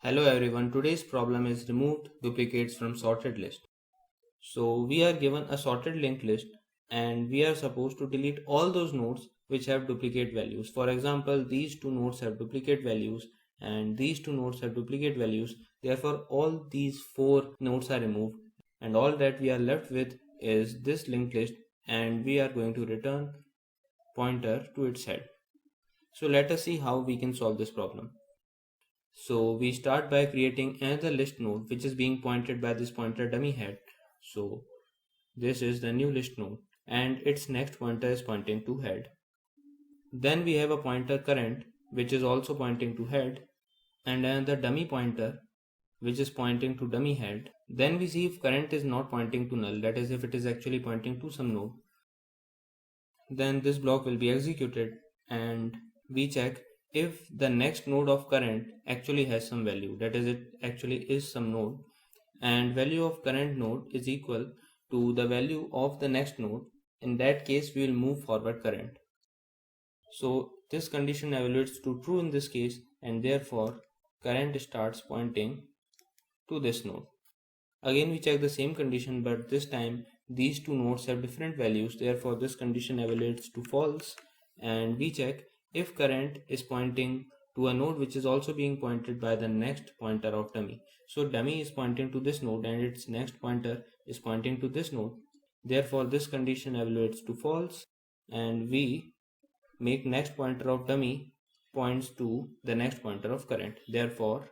Hello everyone, today's problem is removed duplicates from sorted list. So we are given a sorted linked list and we are supposed to delete all those nodes which have duplicate values. For example, these two nodes have duplicate values and these two nodes have duplicate values. Therefore, all these four nodes are removed and all that we are left with is this linked list and we are going to return pointer to its head. So let us see how we can solve this problem. So we start by creating another list node which is being pointed by this pointer dummy head. So this is the new list node and its next pointer is pointing to head. Then we have a pointer current which is also pointing to head and another dummy pointer which is pointing to dummy head. Then we see if current is not pointing to null, that is if it is actually pointing to some node. Then this block will be executed and we check if the next node of current actually has some value, that is it actually is some node, and value of current node is equal to the value of the next node. In that case we will move forward current. So this condition evaluates to true in this case and therefore current starts pointing to this node. Again we check the same condition, but this time these two nodes have different values, therefore this condition evaluates to false and we check if current is pointing to a node which is also being pointed by the next pointer of dummy. So dummy is pointing to this node and its next pointer is pointing to this node. Therefore this condition evaluates to false and we make next pointer of dummy points to the next pointer of current. Therefore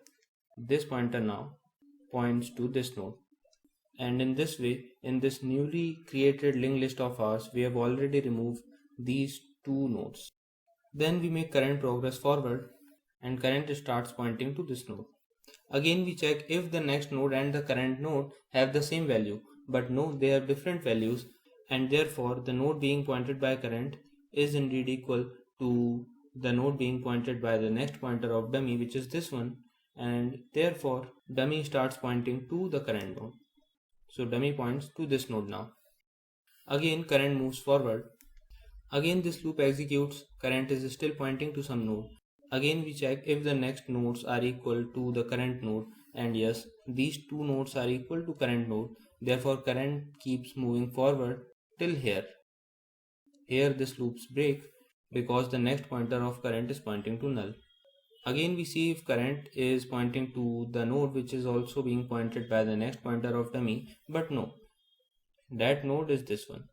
this pointer now points to this node. And in this way, in this newly created linked list of ours, we have already removed these two nodes. Then we make current progress forward and current starts pointing to this node. Again we check if the next node and the current node have the same value, but no, they have different values and therefore the node being pointed by current is indeed equal to the node being pointed by the next pointer of dummy, which is this one, and therefore dummy starts pointing to the current node. So dummy points to this node now. Again current moves forward. Again this loop executes, current is still pointing to some node. Again we check if the next nodes are equal to the current node, and yes, these two nodes are equal to current node, therefore current keeps moving forward till here. Here this loops break because the next pointer of current is pointing to null. Again we see if current is pointing to the node which is also being pointed by the next pointer of dummy, but no, that node is this one,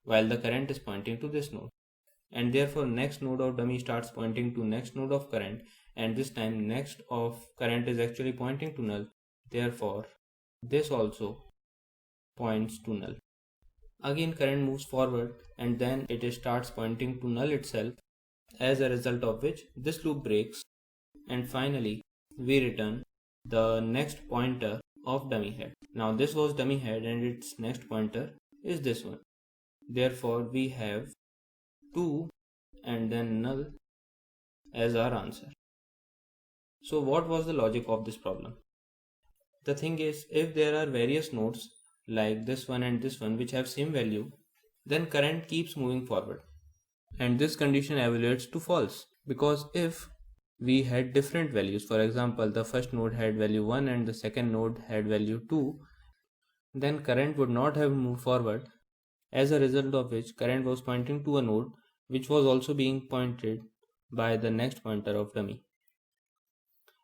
while the current is pointing to this node, and therefore next node of dummy starts pointing to next node of current, and this time next of current is actually pointing to null, therefore this also points to null. Again current moves forward and then it starts pointing to null itself, as a result of which this loop breaks, and finally we return the next pointer of dummy head. Now this was dummy head and its next pointer is this one. Therefore we have 2 and then null as our answer. So what was the logic of this problem? The thing is, if there are various nodes like this one and this one which have same value, then current keeps moving forward. And this condition evaluates to false, because if we had different values, for example the first node had value 1 and the second node had value 2, then current would not have moved forward, as a result of which current was pointing to a node which was also being pointed by the next pointer of dummy.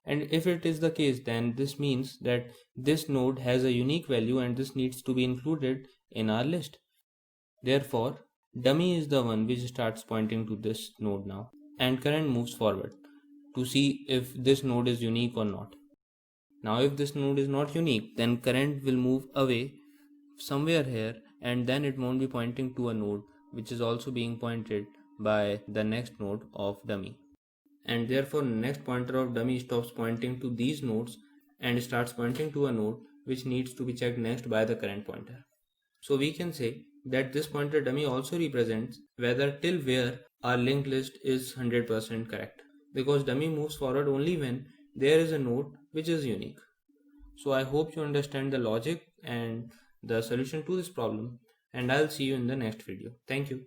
And if it is the case, then this means that this node has a unique value and this needs to be included in our list. Therefore dummy is the one which starts pointing to this node now, and current moves forward to see if this node is unique or not. Now if this node is not unique, then current will move away somewhere here and then it won't be pointing to a node which is also being pointed by the next node of dummy. And therefore next pointer of dummy stops pointing to these nodes and starts pointing to a node which needs to be checked next by the current pointer. So we can say that this pointer dummy also represents whether till where our linked list is 100% correct, because dummy moves forward only when there is a node which is unique. So I hope you understand the logic and the solution to this problem, and I'll see you in the next video. Thank you.